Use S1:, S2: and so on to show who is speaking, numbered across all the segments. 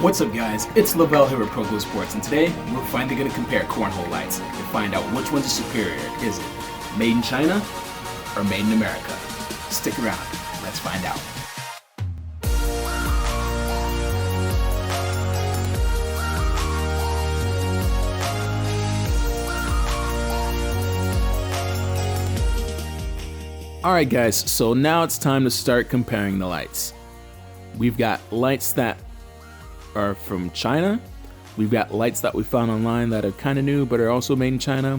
S1: What's up guys, it's Lavelle here with ProGlow Sports, and today we're finally going to compare cornhole lights to find out which one's superior. Is it made in China or made in America? Stick around, let's find out. Alright guys, so now it's time to start comparing the lights. We've got lights that are from China. We've got lights that we found online that are kind of new but are also made in China.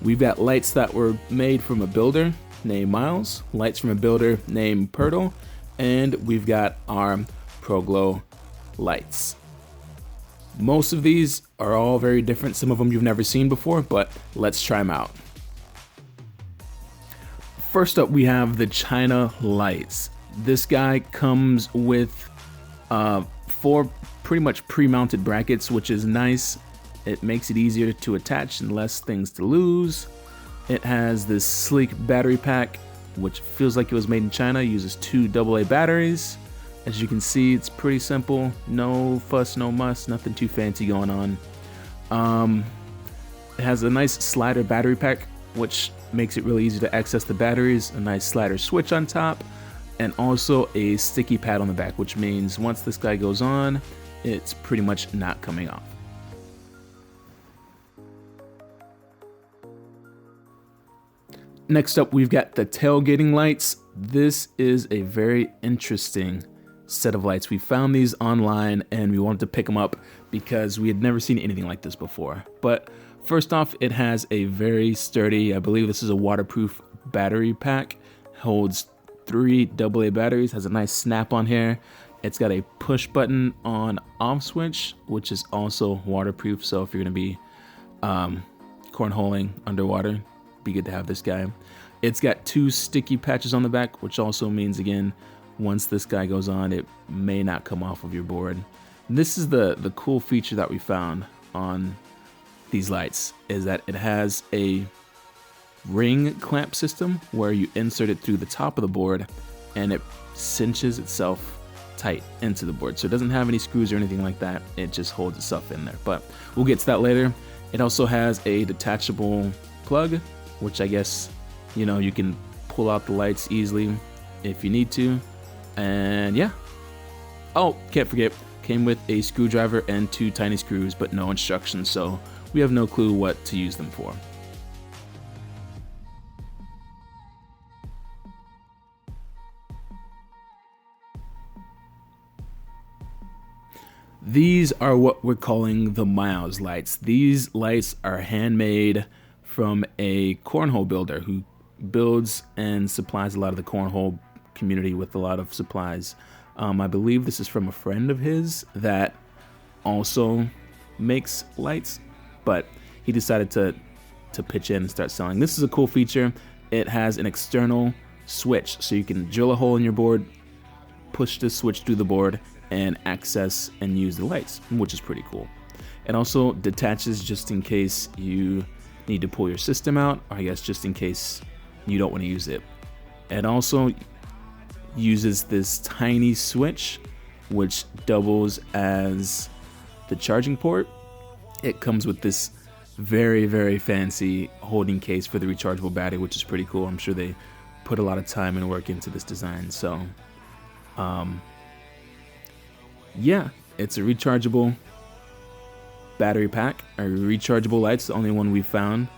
S1: We've got lights that were made from a builder named Miles, lights from a builder named Pirtle, and we've got our ProGlow lights. Most of these are all very different. Some of them you've never seen before, but let's try them out. First up, we have the China lights. This guy comes with 4 pretty much pre-mounted brackets, which is nice. It makes it easier to attach and less things to lose. It has this sleek battery pack, which feels like it was made in China. It uses 2 AA batteries. As you can see, it's pretty simple. No fuss, no muss, nothing too fancy going on. It has a nice slider battery pack, which makes it really easy to access the batteries. A nice slider switch on top, and also a sticky pad on the back, which means once this guy goes on, it's pretty much not coming off. Next up, we've got the tailgating lights. This is a very interesting set of lights. We found these online and we wanted to pick them up because we had never seen anything like this before. But first off, it has a very sturdy, I believe this is a waterproof battery pack. Holds 3 AA batteries, has a nice snap on here. It's got a push button on off switch, which is also waterproof. So if you're gonna be cornholing underwater, be good to have this guy. It's got 2 sticky patches on the back, which also means, again, once this guy goes on, it may not come off of your board. This is the cool feature that we found on these lights, is that it has a ring clamp system where you insert it through the top of the board and it cinches itself tight into the board. So it doesn't have any screws or anything like that. It just holds itself in there, but we'll get to that later. It also has a detachable plug, which I guess, you know, you can pull out the lights easily if you need to. And yeah. Oh, can't forget, came with a screwdriver and 2 tiny screws, but no instructions, so we have no clue what to use them for. These are what we're calling the Miles lights. These lights are handmade from a cornhole builder who builds and supplies a lot of the cornhole community with a lot of supplies. I believe this is from a friend of his that also makes lights, but he decided to pitch in and start selling. This is a cool feature. It has an external switch, so you can drill a hole in your board, push this switch through the board, and access and use the lights, which is pretty cool. It also detaches just in case you need to pull your system out, or I guess just in case you don't want to use it. It also uses this tiny switch which doubles as the charging port. It comes with this very fancy holding case for the rechargeable battery, which is pretty cool. I'm sure they put a lot of time and work into this design. So yeah, it's a rechargeable battery pack, or rechargeable lights, the only one we found.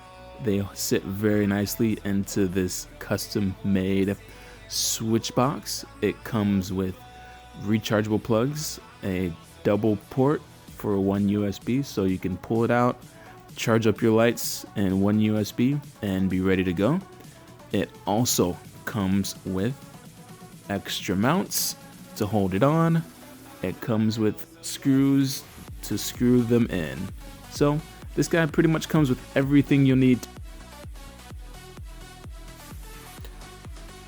S1: They sit very nicely into this custom made switch box. It comes with rechargeable plugs, a double port for 1 USB, so you can pull it out, charge up your lights in 1 USB and be ready to go. It also comes with extra mounts to hold it on. It comes with screws to screw them in. So this guy pretty much comes with everything you'll need.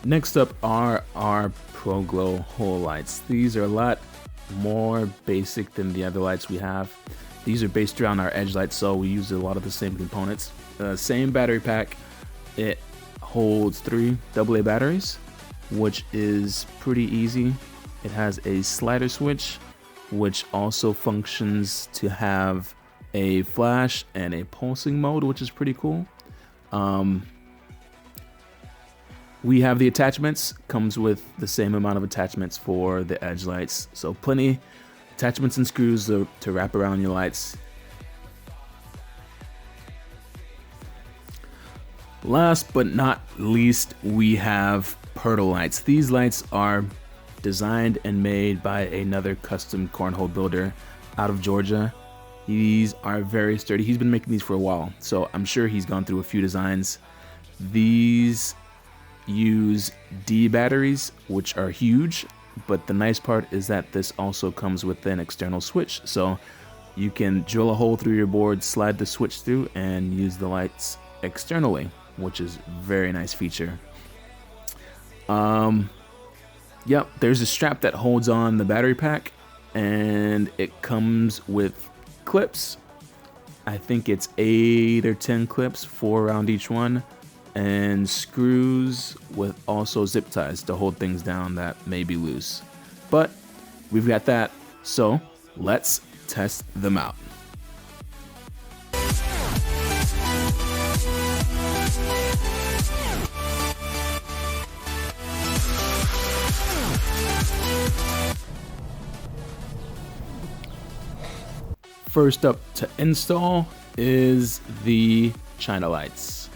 S1: Next up are our ProGlow hole lights. These are a lot more basic than the other lights we have. These are based around our edge lights, so we use a lot of the same components. Same battery pack. It holds 3 AA batteries, which is pretty easy. It has a slider switch which also functions to have a flash and a pulsing mode, which is pretty cool. We have the attachments, comes with the same amount of attachments for the edge lights. So plenty attachments and screws to wrap around your lights. Last but not least, we have Pirtle lights. These lights are designed and made by another custom cornhole builder out of Georgia. These are very sturdy. He's been making these for a while, so I'm sure he's gone through a few designs. These use D batteries, which are huge, but the nice part is that this also comes with an external switch, so you can drill a hole through your board, slide the switch through, and use the lights externally, which is a very nice feature. Yep, there's a strap that holds on the battery pack, and it comes with clips. I think it's 8 or 10 clips, 4 around each one, and screws with also zip ties to hold things down that may be loose. But we've got that, so let's test them out. First up to install is the China lights.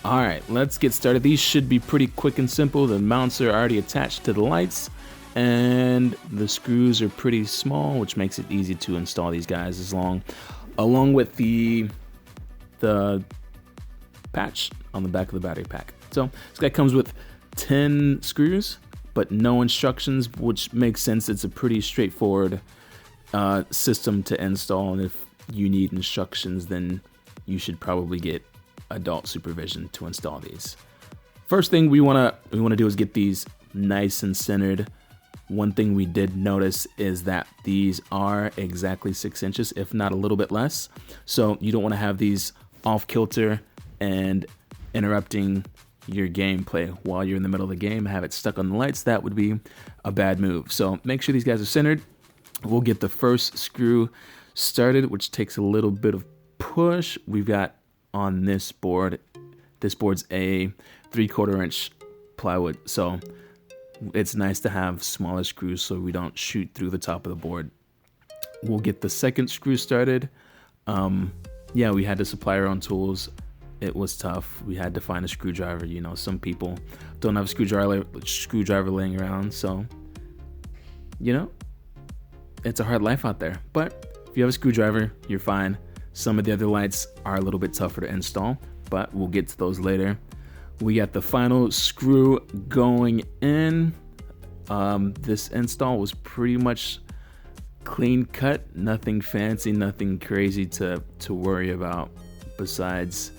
S1: Alright, let's get started. These should be pretty quick and simple. The mounts are already attached to the lights, and the screws are pretty small, which makes it easy to install these guys along with the patch on the back of the battery pack. So this guy comes with 10 screws, but no instructions, which makes sense. It's a pretty straightforward system to install, and if you need instructions, then you should probably get adult supervision to install these. First thing we want to do is get these nice and centered. One thing we did notice is that these are exactly 6 inches, if not a little bit less. So you don't want to have these off kilter and interrupting your gameplay while you're in the middle of the game. Have it stuck on the lights. That would be a bad move. So make sure these guys are centered. We'll get the first screw started, which takes a little bit of push. We've got on this board's a 3/4 inch plywood, so it's nice to have smaller screws so we don't shoot through the top of the board. We'll get the second screw started. Yeah, we had to supply our own tools. It was tough. We had to find a screwdriver. You know, some people don't have a screwdriver laying around, so you know, it's a hard life out there. But if you have a screwdriver, you're fine. Some of the other lights are a little bit tougher to install, but we'll get to those later. We got the final screw going in. This install was pretty much clean cut, nothing fancy, nothing crazy to worry about besides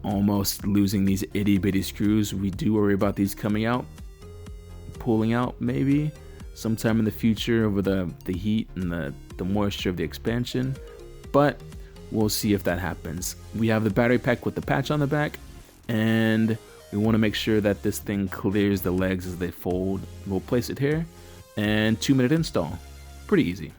S1: almost losing these itty bitty screws. We do worry about these coming out, pulling out maybe sometime in the future over the heat and the moisture of the expansion, but we'll see if that happens. We have the battery pack with the patch on the back, and we want to make sure that this thing clears the legs as they fold. We'll place it here, and 2-minute install. Pretty easy.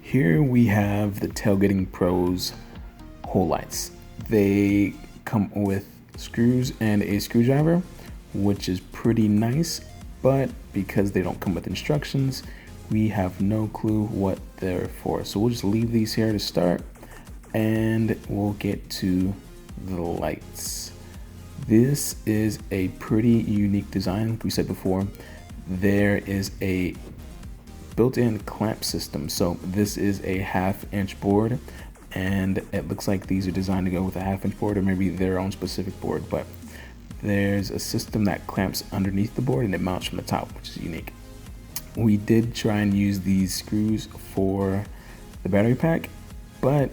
S1: Here we have the Tailgating Pros hole lights. They come with screws and a screwdriver, which is pretty nice, but because they don't come with instructions, we have no clue what they're for. So we'll just leave these here to start, and we'll get to the lights. This is a pretty unique design. Like we said before, there is a built-in clamp system. So this is a 1/2 inch board, and it looks like these are designed to go with a 1/2 inch board or maybe their own specific board, but there's a system that clamps underneath the board and it mounts from the top, which is unique. We did try and use these screws for the battery pack, but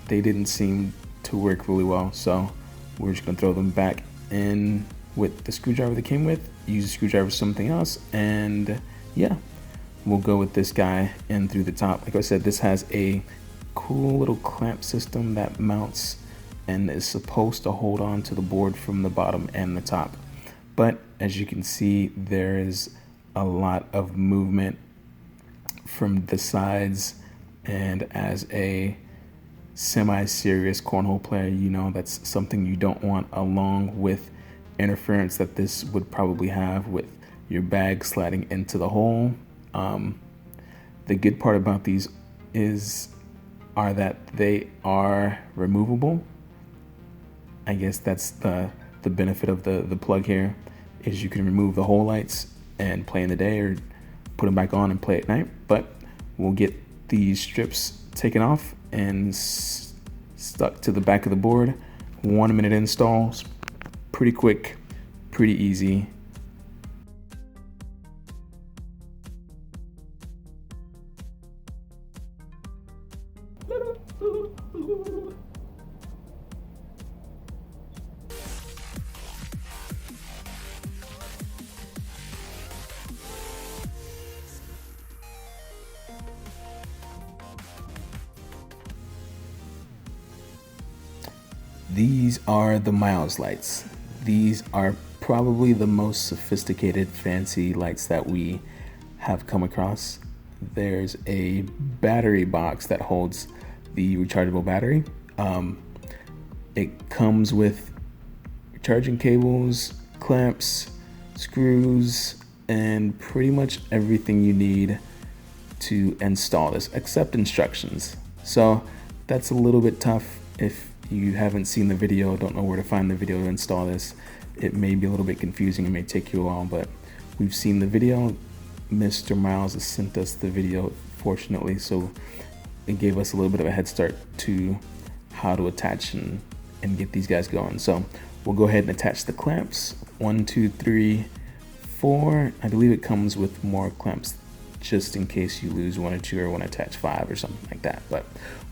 S1: they didn't seem to work really well, so we're just gonna throw them back in with the screwdriver they came with, use a screwdriver for something else, and yeah, we'll go with this guy in through the top. Like I said, this has a cool little clamp system that mounts and is supposed to hold on to the board from the bottom and the top. But as you can see, there is a lot of movement from the sides, and as a semi-serious cornhole player, you know that's something you don't want, along with interference that this would probably have with your bag sliding into the hole. The good part about these are that they are removable. I guess that's the benefit of the plug here, is you can remove the hole lights and play in the day, or put them back on and play at night. But we'll get these strips taken off and stuck to the back of the board. 1 minute installs, pretty quick, pretty easy. These are the Miles lights. These are probably the most sophisticated, fancy lights that we have come across. There's a battery box that holds the rechargeable battery. It comes with charging cables, clamps, screws, and pretty much everything you need to install this, except instructions. So that's a little bit tough. If you haven't seen the video, don't know where to find the video to install this, it may be a little bit confusing. It may take you a while, but we've seen the video. Mr. Miles has sent us the video, fortunately, so it gave us a little bit of a head start to how to attach and get these guys going. So we'll go ahead and attach the clamps. 1, 2, 3, 4. I believe it comes with more clamps just in case you lose 1 or 2, or want to attach 5 or something like that. But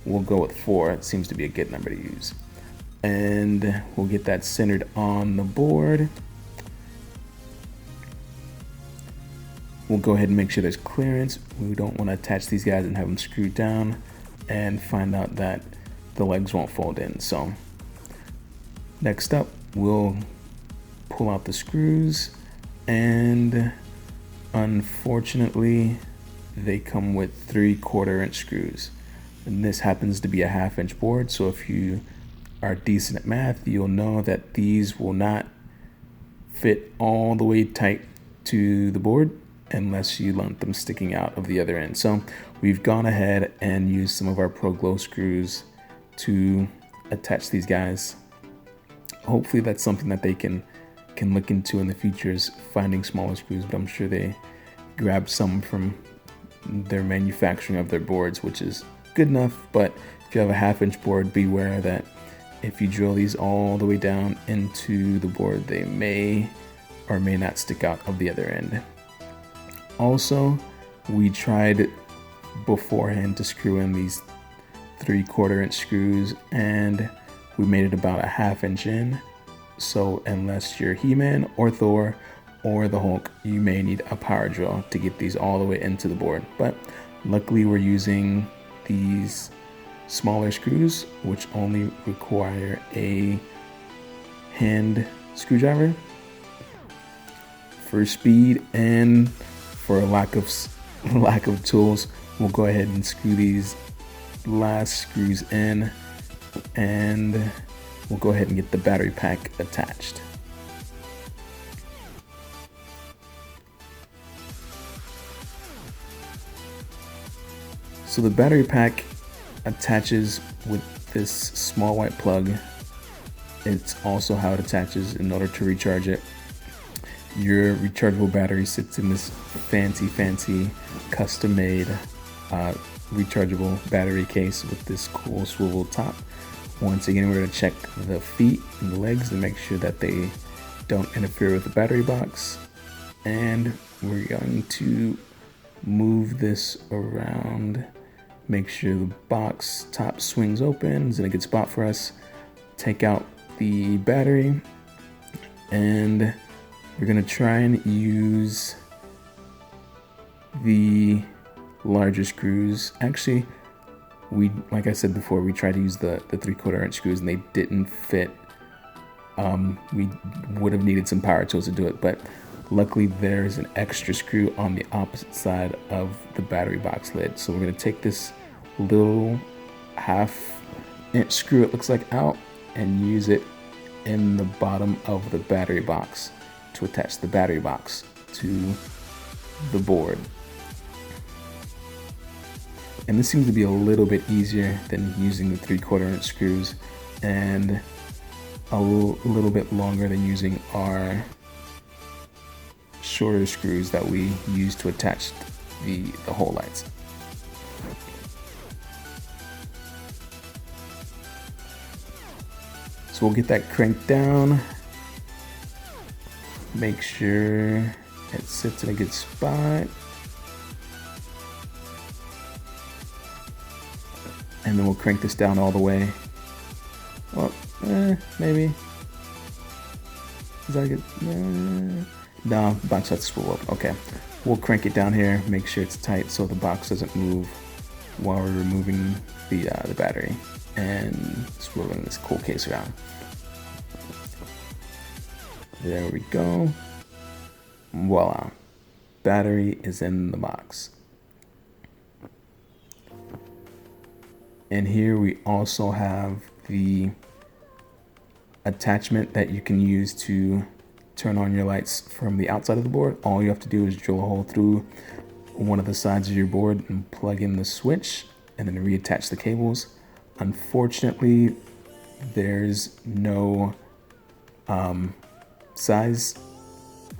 S1: we'll go with 4. It seems to be a good number to use. And we'll get that centered on the board. We'll go ahead and make sure there's clearance. We don't want to attach these guys and have them screwed down and find out that the legs won't fold in. So next up, we'll pull out the screws, and unfortunately they come with 3/4 inch screws, and this happens to be a 1/2 inch board. So if you are decent at math, you'll know that these will not fit all the way tight to the board unless you want them sticking out of the other end. So we've gone ahead and used some of our Pro Glow screws to attach these guys. Hopefully that's something that they can look into in the future, is finding smaller screws, but I'm sure they grabbed some from their manufacturing of their boards, which is good enough. But if you have a 1/2 inch board, beware that if you drill these all the way down into the board, they may or may not stick out of the other end. Also, we tried beforehand to screw in these 3/4 inch screws, and we made it about a 1/2 inch in. So unless you're He-Man or Thor or the Hulk, you may need a power drill to get these all the way into the board. But luckily we're using these smaller screws, which only require a hand screwdriver. For speed and for lack of tools, we'll go ahead and screw these last screws in, and we'll go ahead and get the battery pack attached. So the battery pack attaches with this small white plug. It's also how it attaches in order to recharge it. Your rechargeable battery sits in this fancy custom-made rechargeable battery case with this cool swivel top. Once again, we're going to check the feet and the legs to make sure that they don't interfere with the battery box. And we're going to move this around, make sure the box top swings open. It's in a good spot for us. Take out the battery, and we're going to try and use the larger screws. Actually, like I said before, we tried to use the 3/4 inch screws and they didn't fit. We would have needed some power tools to do it, but luckily there's an extra screw on the opposite side of the battery box lid. So we're gonna take this little 1/2 inch screw, it looks like, out and use it in the bottom of the battery box to attach the battery box to the board. And this seems to be a little bit easier than using the 3/4 inch screws, and a little bit longer than using our shorter screws that we use to attach the hole lights. So we'll get that cranked down, make sure it sits in a good spot, and then we'll crank this down all the way. Well, maybe. Is that good? No, the box has to swivel up. Okay, we'll crank it down here, make sure it's tight so the box doesn't move while we're removing the battery and swiveling this cool case around. There we go. Voila. Battery is in the box. And here we also have the attachment that you can use to turn on your lights from the outside of the board. All you have to do is drill a hole through one of the sides of your board and plug in the switch and then reattach the cables. Unfortunately, there's no size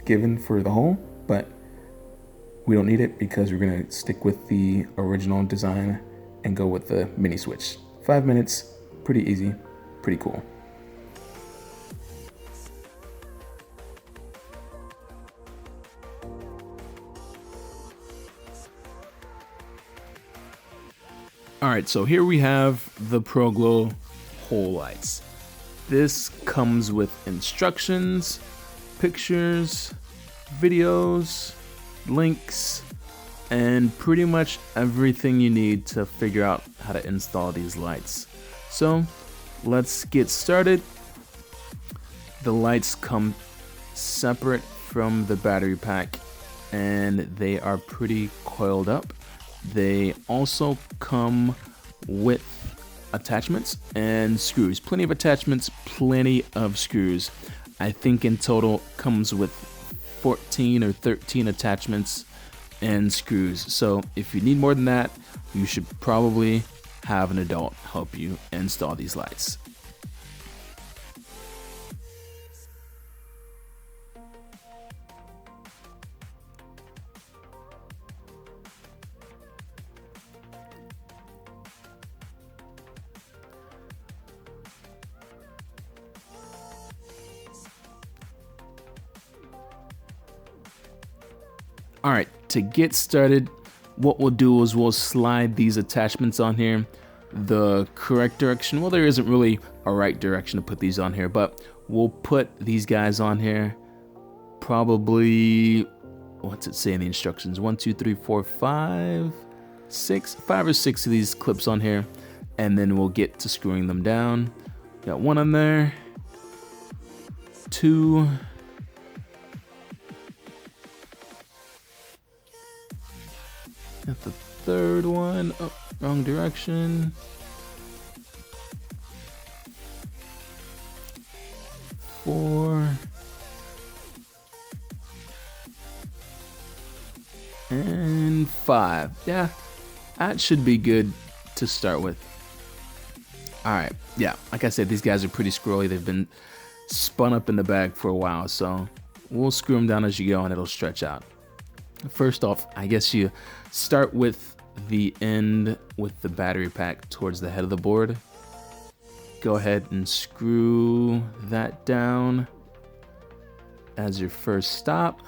S1: given for the hole, but we don't need it because we're gonna stick with the original design and go with the mini switch. 5 minutes, pretty easy, pretty cool. All right, so here we have the ProGlow hole lights. This comes with instructions, pictures, videos, links, and pretty much everything you need to figure out how to install these lights. So let's get started. The lights come separate from the battery pack and they are pretty coiled up. They also come with attachments and screws. Plenty of attachments, plenty of screws. I think in total comes with 14 or 13 attachments and screws. So if you need more than that, you should probably have an adult help you install these lights. All right, to get started, what we'll do is we'll slide these attachments on here the correct direction. Well, there isn't really a right direction to put these on here, but we'll put these guys on here. Probably, what's it say in the instructions? 1, 2, 3, 4, 5, 6, 5 or 6 of these clips on here, and then we'll get to screwing them down. Got one on there, 2. Got the third one. Oh, wrong direction. 4. And 5. Yeah, that should be good to start with. All right, yeah, like I said, these guys are pretty squirrely. They've been spun up in the bag for a while, so we'll screw them down as you go and it'll stretch out. First off, I guess you start with the end with the battery pack towards the head of the board. Go ahead and screw that down as your first stop.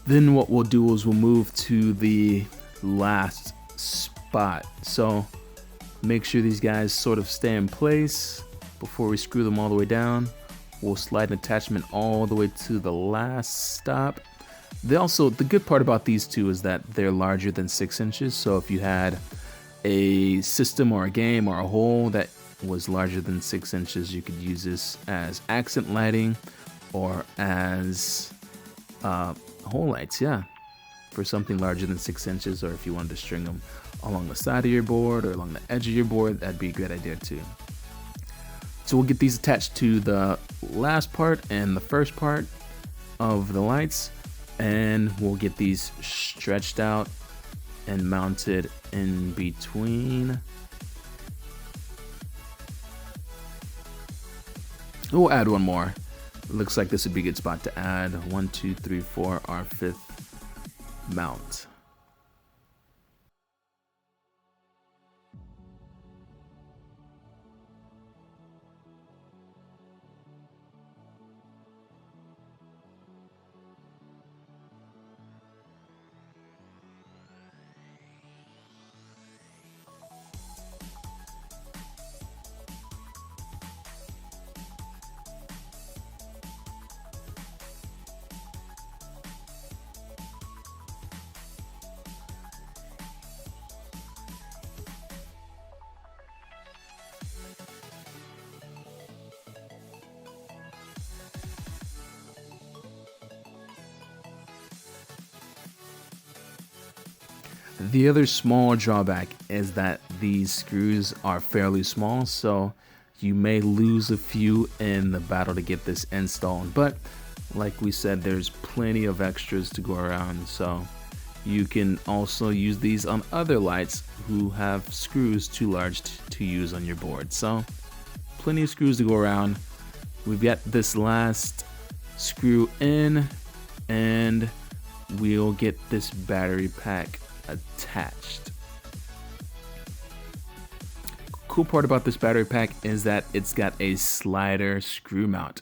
S1: Then what we'll do is we'll move to the last spot. So make sure these guys sort of stay in place before we screw them all the way down. We'll slide an attachment all the way to the last stop. The good part about these two is that they're larger than 6 inches. So if you had a system or a game or a hole that was larger than 6 inches, you could use this as accent lighting or as hole lights, yeah, for something larger than 6 inches, or if you wanted to string them along the side of your board or along the edge of your board, that'd be a good idea too. So we'll get these attached to the last part and the first part of the lights, and we'll get these stretched out and mounted in between. We'll add one more. Looks like this would be a good spot to add 1, 2, 3, 4, our 5th mount. The other small drawback is that these screws are fairly small, so you may lose a few in the battle to get this installed. But like we said, there's plenty of extras to go around, so you can also use these on other lights who have screws too large to use on your board. So plenty of screws to go around. We've got this last screw in, and we'll get this battery pack attached. Cool part about this battery pack is that it's got a slider screw mount,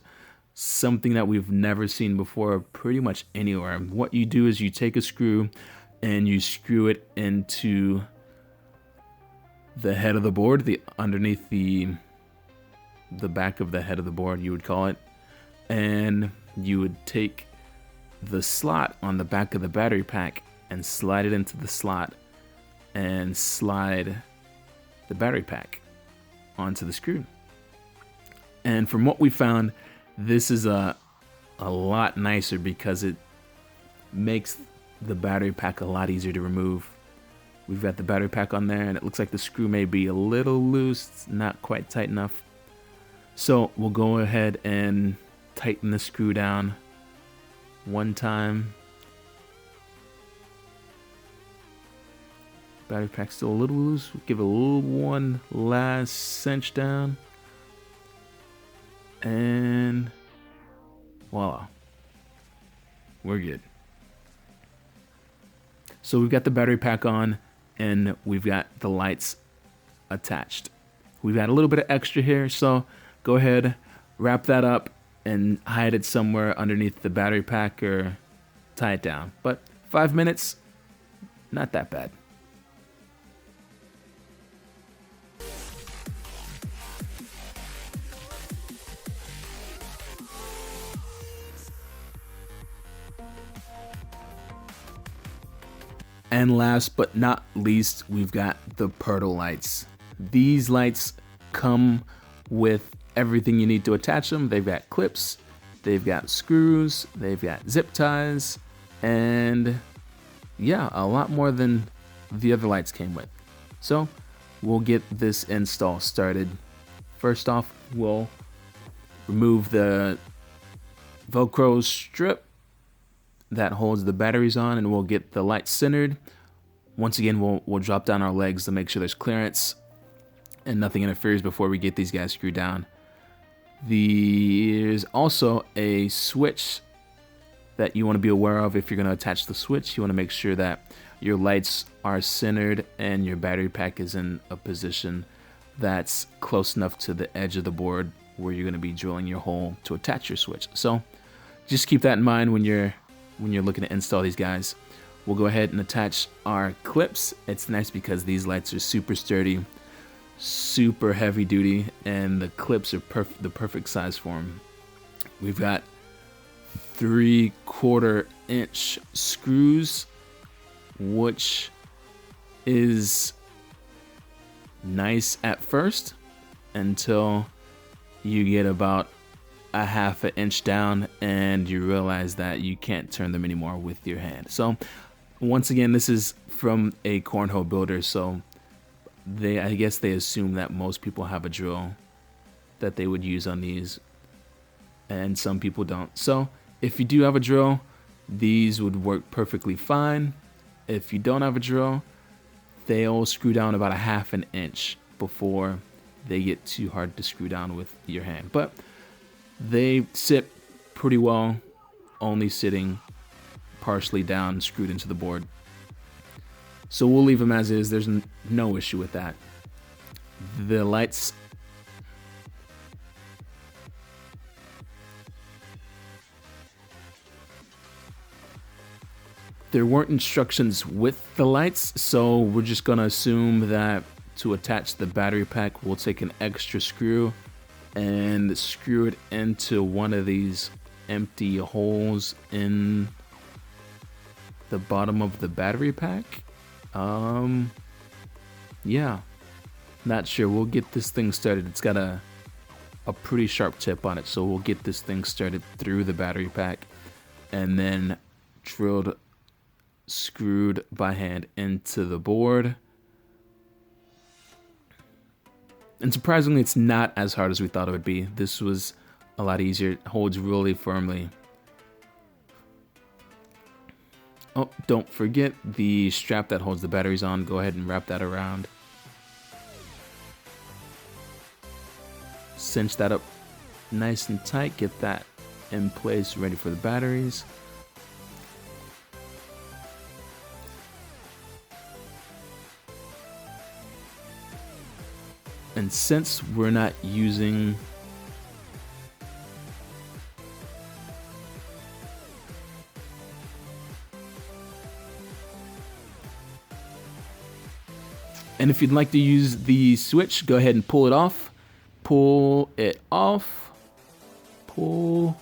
S1: something that we've never seen before pretty much anywhere. What you do is you take a screw and you screw it into the head of the board, underneath the back of the head of the board, you would call it, and you would take the slot on the back of the battery pack and slide it into the slot and slide the battery pack onto the screw. And from what we found, this is a lot nicer because it makes the battery pack a lot easier to remove. We've got the battery pack on there, and it looks like the screw may be a little loose, it's not quite tight enough. So we'll go ahead and tighten the screw down one time. Battery pack's still a little loose. We'll give it a little one last cinch down. And voila. We're good. So we've got the battery pack on, and we've got the lights attached. We've got a little bit of extra here, so go ahead, wrap that up and hide it somewhere underneath the battery pack or tie it down. But 5 minutes, not that bad. And last but not least, we've got the Pirtle lights. These lights come with everything you need to attach them. They've got clips, they've got screws, they've got zip ties, and yeah, a lot more than the other lights came with. So we'll get this install started. First off, we'll remove the Velcro strip that holds the batteries on, and we'll get the light centered. Once again, we'll drop down our legs to make sure there's clearance and nothing interferes before we get these guys screwed down. There's also a switch that you want to be aware of. If you're going to attach the switch, you want to make sure that your lights are centered and your battery pack is in a position that's close enough to the edge of the board where you're going to be drilling your hole to attach your switch. So just keep that in mind when you're when you're looking to install these guys. We'll go ahead and attach our clips. It's nice because these lights are super sturdy, super heavy duty, and the clips are the perfect size for them. We've got 3/4 inch screws, which is nice at first until you get about a 1/2 inch down and you realize that you can't turn them anymore with your hand. So once again, this is from a cornhole builder, so I guess they assume that most people have a drill that they would use on these, and some people don't. So if you do have a drill, these would work perfectly fine. If you don't have a drill, they'll screw down about a 1/2 inch before they get too hard to screw down with your hand. But they sit pretty well, only sitting partially down, screwed into the board. So we'll leave them as is. There's no issue with that. The lights, there weren't instructions with the lights, so we're just gonna assume that to attach the battery pack, we'll take an extra screw and screw it into one of these empty holes in the bottom of the battery pack. Yeah, not sure. We'll get this thing started. It's got a pretty sharp tip on it, so we'll get this thing started through the battery pack and then screwed by hand into the board. And surprisingly, it's not as hard as we thought it would be. This was a lot easier. It holds really firmly. Oh, don't forget the strap that holds the batteries on. Go ahead and wrap that around. Cinch that up nice and tight. Get that in place, ready for the batteries. And since we're not using and if you'd like to use the switch, go ahead and pull it off. Pull it off. Pull.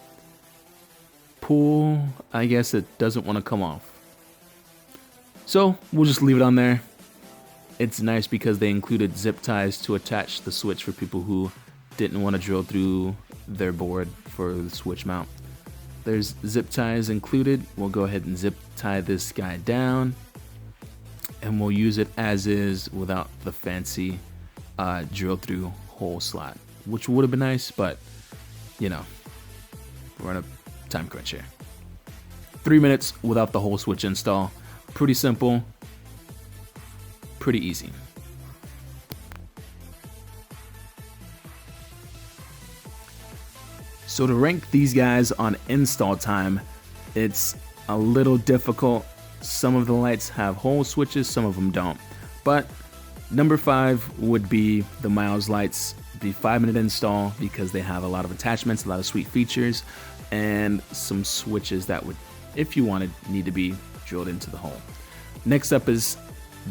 S1: I guess it doesn't want to come off. So we'll just leave it on there. It's nice because they included zip ties to attach the switch for people who didn't want to drill through their board for the switch mount. There's zip ties included. We'll go ahead and zip tie this guy down, and we'll use it as is without the fancy drill through hole slot, which would have been nice, but you know, we're on a time crunch here. 3 minutes without the whole switch install. Pretty simple. Pretty easy. So to rank these guys on install time, it's a little difficult. Some of the lights have hole switches, some of them don't. But number 5 would be the Miles lights. Be 5-minute install because they have a lot of attachments, a lot of sweet features, and some switches that would, if you wanted, need to be drilled into the hole. Next up is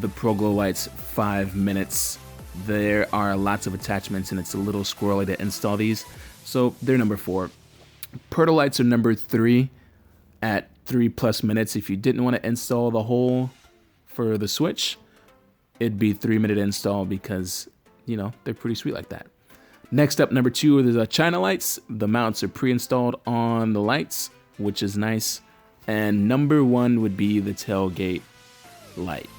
S1: the ProGlow lights, 5 minutes. There are lots of attachments and it's a little squirrely to install these, so they're number 4. Pertle lights are number 3 at 3+ minutes. If you didn't want to install the hole for the switch, it'd be 3-minute install because, you know, they're pretty sweet like that. Next up, number 2 are the China lights. The mounts are pre-installed on the lights, which is nice. And number 1 would be the tailgate light.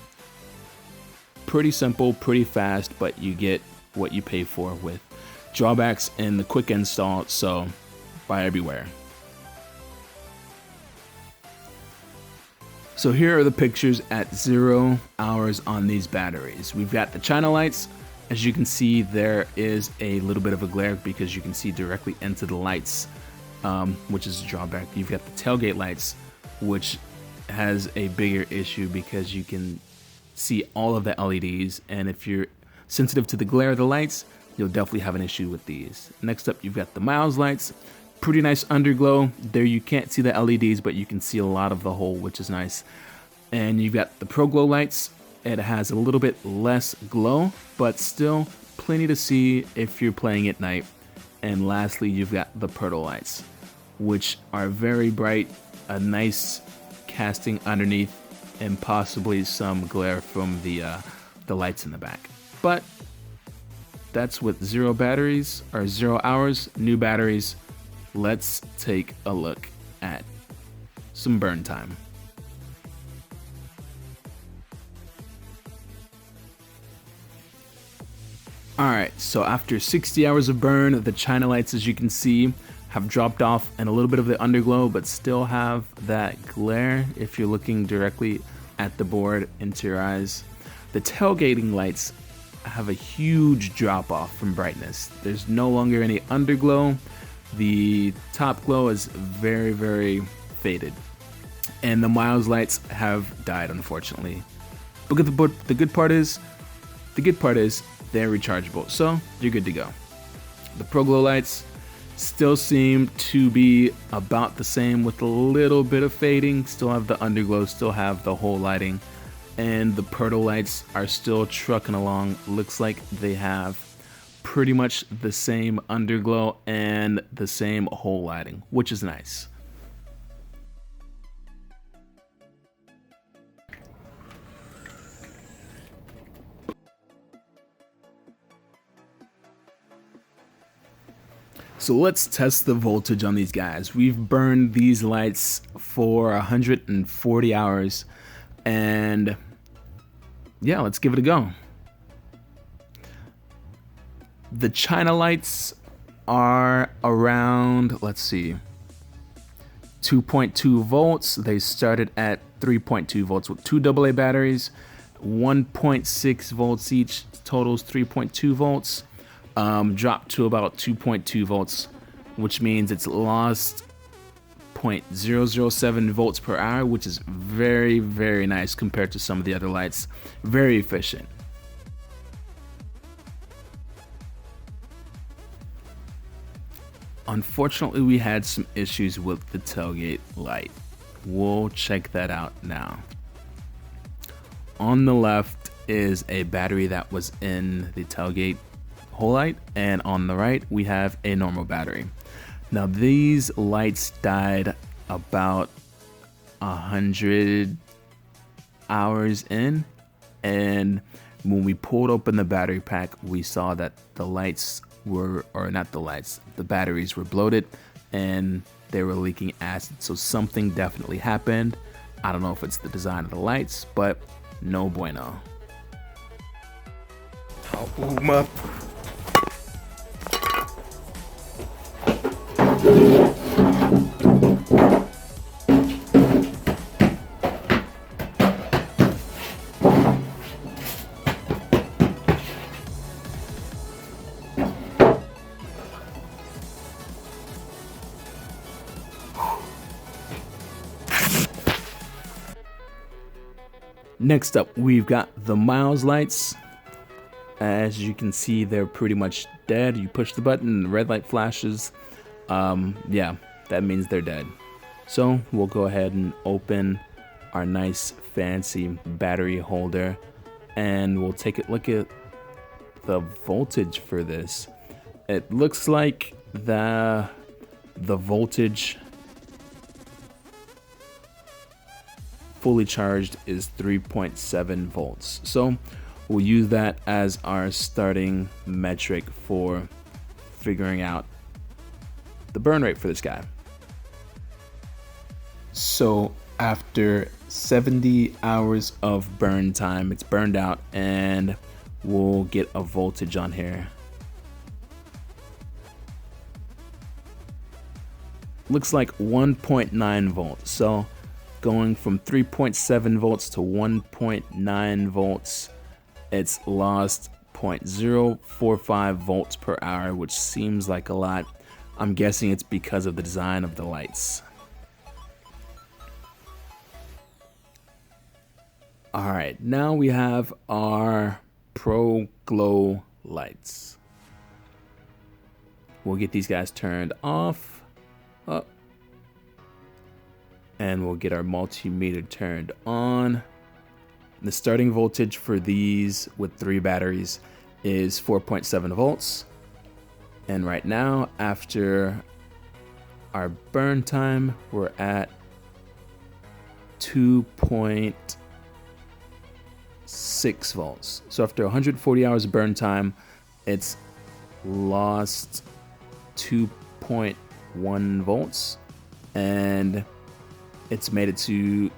S1: Pretty simple, pretty fast, but you get what you pay for with drawbacks in the quick install, so buyer beware. So here are the pictures at 0 hours on these batteries. We've got the China lights. As you can see, there is a little bit of a glare because you can see directly into the lights, which is a drawback. You've got the tailgate lights, which has a bigger issue because you can see all of the LEDs, and if you're sensitive to the glare of the lights, you'll definitely have an issue with these. Next up, you've got the Miles lights. Pretty nice underglow. There you can't see the LEDs, but you can see a lot of the hole, which is nice. And you've got the Pro Glow lights. It has a little bit less glow, but still plenty to see if you're playing at night. And lastly, you've got the Pertle lights, which are very bright, a nice casting underneath, and possibly some glare from the lights in the back. But that's with 0 batteries, or 0 hours, new batteries. Let's take a look at some burn time. Alright, so after 60 hours of burn, the China lights, as you can see, have dropped off and a little bit of the underglow, but still have that glare if you're looking directly at the board into your eyes. The tailgating lights have a huge drop off from brightness. There's no longer any underglow. The top glow is very, very faded. And the Miles lights have died, unfortunately. But the good part is they're rechargeable, so you're good to go. The Pro Glow lights still seem to be about the same with a little bit of fading. Still have the underglow, still have the whole lighting. And the Pertle lights are still trucking along. Looks like they have pretty much the same underglow and the same whole lighting, which is nice. So let's test the voltage on these guys. We've burned these lights for 140 hours, and yeah, let's give it a go. The China lights are around, let's see, 2.2 volts. They started at 3.2 volts with 2 AA batteries, 1.6 volts each, totals 3.2 volts. Dropped to about 2.2 volts, which means it's lost 0.007 volts per hour, which is very, very nice compared to some of the other lights. Very efficient. Unfortunately, we had some issues with the tailgate light. We'll check that out now. On the left is a battery that was in the tailgate whole light, and on the right we have a normal battery. Now these lights died about 100 hours in, and when we pulled open the battery pack, we saw that the lights were, or not the lights, the batteries were bloated and they were leaking acid. So something definitely happened. I don't know if it's the design of the lights, but no bueno. Next up, we've got the Miles lights. As you can see, they're pretty much dead. You push the button and the red light flashes. Yeah, that means they're dead. So we'll go ahead and open our nice fancy battery holder, and we'll take a look at the voltage for this. It looks like the voltage fully charged is 3.7 volts. So we'll use that as our starting metric for figuring out the burn rate for this guy. So after 70 hours of burn time, it's burned out, and we'll get a voltage on here. Looks like 1.9 volts. So going from 3.7 volts to 1.9 volts, it's lost 0.045 volts per hour, which seems like a lot. I'm guessing it's because of the design of the lights. All right, now we have our Pro Glow lights. We'll get these guys turned off, up. And we'll get our multimeter turned on. The starting voltage for these with 3 batteries is 4.7 volts. And right now, after our burn time, we're at 2.6 volts. So after 140 hours of burn time, it's lost 2.1 volts, and it's made it to,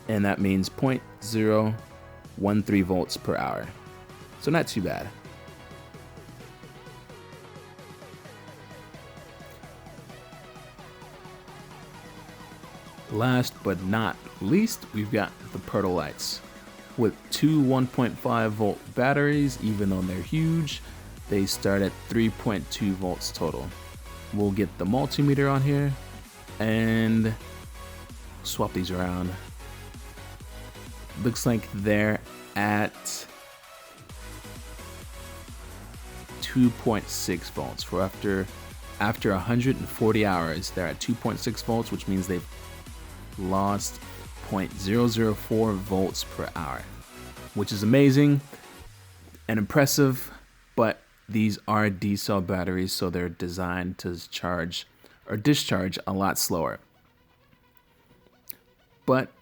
S1: and that means 0.013 volts per hour. So not too bad. Last but not least, we've got the Pertle lights. With 2 1.5 volt batteries, even though they're huge, they start at 3.2 volts total. We'll get the multimeter on here and swap these around. Looks like they're at 2.6 volts. For after 140 hours, they're at 2.6 volts, which means they've lost 0.004 volts per hour, which is amazing and impressive. But these are D-cell batteries, so they're designed to charge or discharge a lot slower. But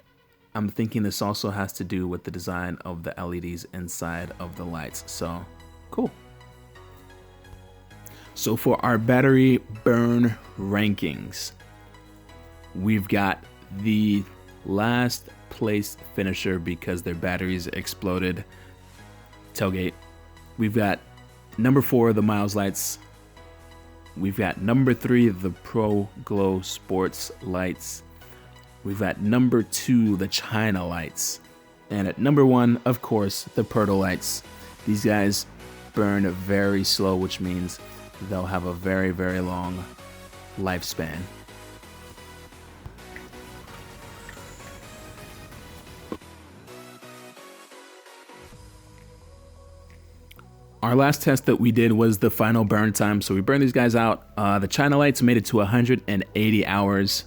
S1: I'm thinking this also has to do with the design of the LEDs inside of the lights. So cool. So for our battery burn rankings, we've got the last place finisher because their batteries exploded, Tailgate. We've got number 4, the Miles lights. We've got number 3, the Pro Glow Sports lights. We've got number 2, the China lights. And at number 1, of course, the Pertle lights. These guys burn very slow, which means they'll have a very, very long lifespan. Our last test that we did was the final burn time. So we burned these guys out. The China lights made it to 180 hours,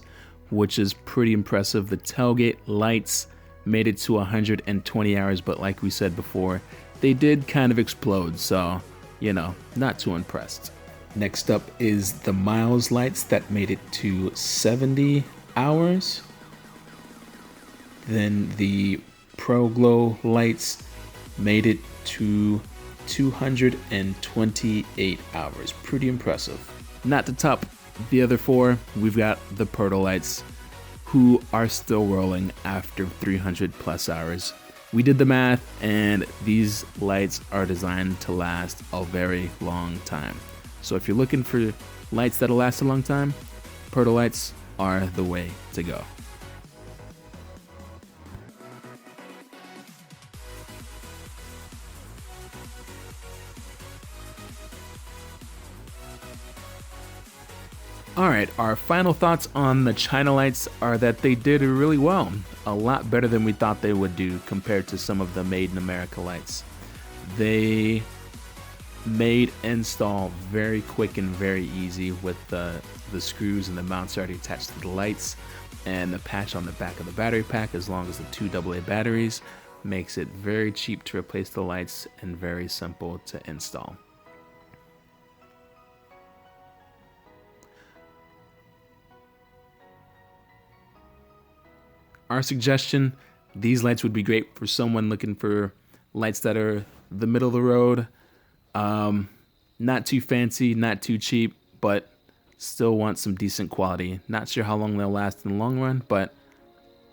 S1: which is pretty impressive. The Tailgate lights made it to 120 hours, but like we said before, they did kind of explode. So, you know, not too impressed. Next up is the Miles lights that made it to 70 hours. Then the Pro Glow lights made it to 228 hours. Pretty impressive. Not to top the other 4, we've got the Pertle lights, who are still rolling after 300 plus hours. We did the math, and these lights are designed to last a very long time. So if you're looking for lights that'll last a long time, Pertle lights are the way to go. Alright, our final thoughts on the China lights are that they did really well. A lot better than we thought they would do compared to some of the Made in America lights. They made install very quick and very easy with the screws and the mounts already attached to the lights, and the patch on the back of the battery pack, as long as the 2 AA batteries, makes it very cheap to replace the lights and very simple to install. Our suggestion, these lights would be great for someone looking for lights that are the middle of the road, not too fancy, not too cheap, but still want some decent quality. Not sure how long they'll last in the long run, but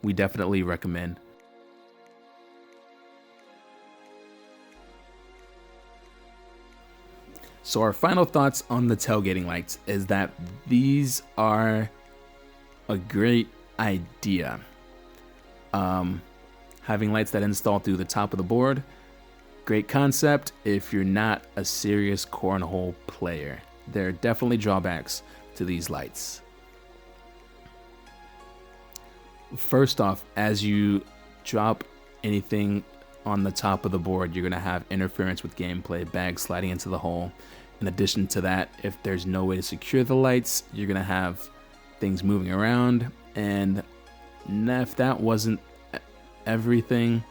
S1: we definitely recommend. So our final thoughts on the tailgating lights is that these are a great idea. Having lights that install through the top of the board, great concept if you're not a serious cornhole player. There are definitely drawbacks to these lights. First off, as you drop anything on the top of the board, you're going to have interference with gameplay, bags sliding into the hole. In addition to that, if there's no way to secure the lights, you're gonna have things moving around, and if that wasn't everything,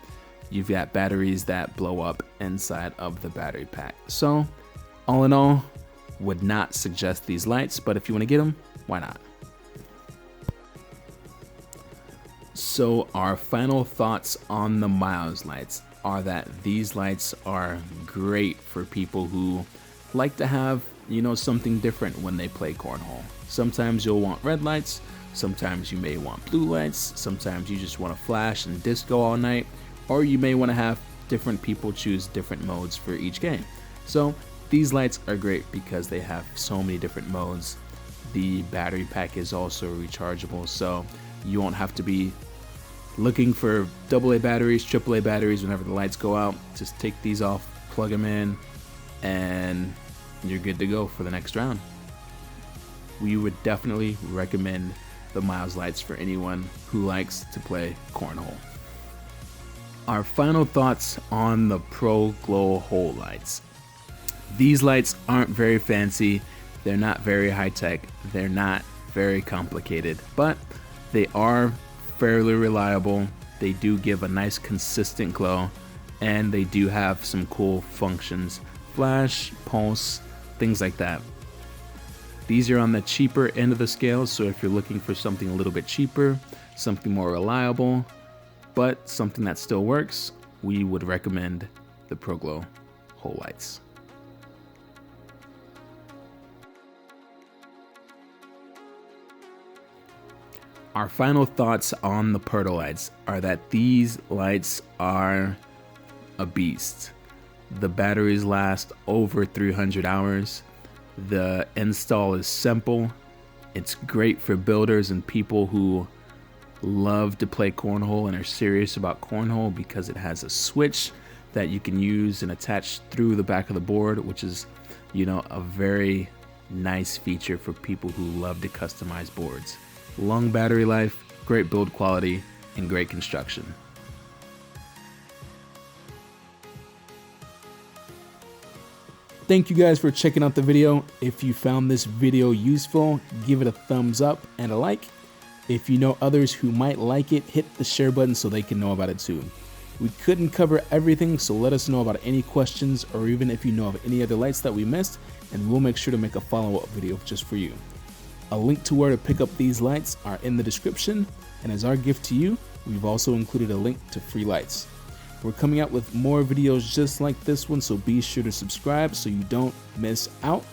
S1: you've got batteries that blow up inside of the battery pack. So all in all, would not suggest these lights, but if you want to get them, why not? So our final thoughts on the Miles lights are that these lights are great for people who like to have, something different when they play cornhole. Sometimes you'll want red lights, sometimes you may want blue lights, sometimes you just want to flash and disco all night, or you may want to have different people choose different modes for each game. So these lights are great because they have so many different modes. The battery pack is also rechargeable, so you won't have to be looking for AA batteries, AAA batteries whenever the lights go out. Just take these off, plug them in, and you're good to go for the next round. We would definitely recommend the Miles lights for anyone who likes to play cornhole. Our final thoughts on the Pro Glow Hole lights. These lights aren't very fancy, they're not very high tech, they're not very complicated, but they are fairly reliable. They do give a nice consistent glow, and they do have some cool functions, flash, pulse, things like that. These are on the cheaper end of the scale, so if you're looking for something a little bit cheaper, something more reliable, but something that still works, we would recommend the Pro Glow Hole lights. Our final thoughts on the Perto lights are that these lights are a beast. The batteries last over 300 hours. The install is simple. It's great for builders and people who love to play cornhole and are serious about cornhole because it has a switch that you can use and attach through the back of the board, which is, a very nice feature for people who love to customize boards. Long battery life, great build quality, and great construction. Thank you guys for checking out the video. If you found this video useful, give it a thumbs up and a like. If you know others who might like it, hit the share button so they can know about it too. We couldn't cover everything, so let us know about any questions or even if you know of any other lights that we missed, and we'll make sure to make a follow-up video just for you. A link to where to pick up these lights are in the description, and as our gift to you, we've also included a link to free lights. We're coming out with more videos just like this one, so be sure to subscribe so you don't miss out.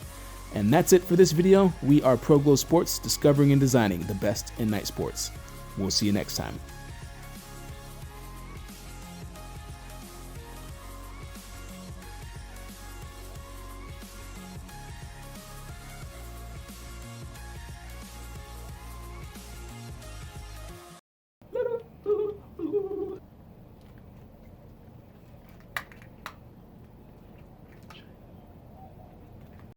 S1: And that's it for this video. We are Pro Glow Sports, discovering and designing the best in night sports. We'll see you next time.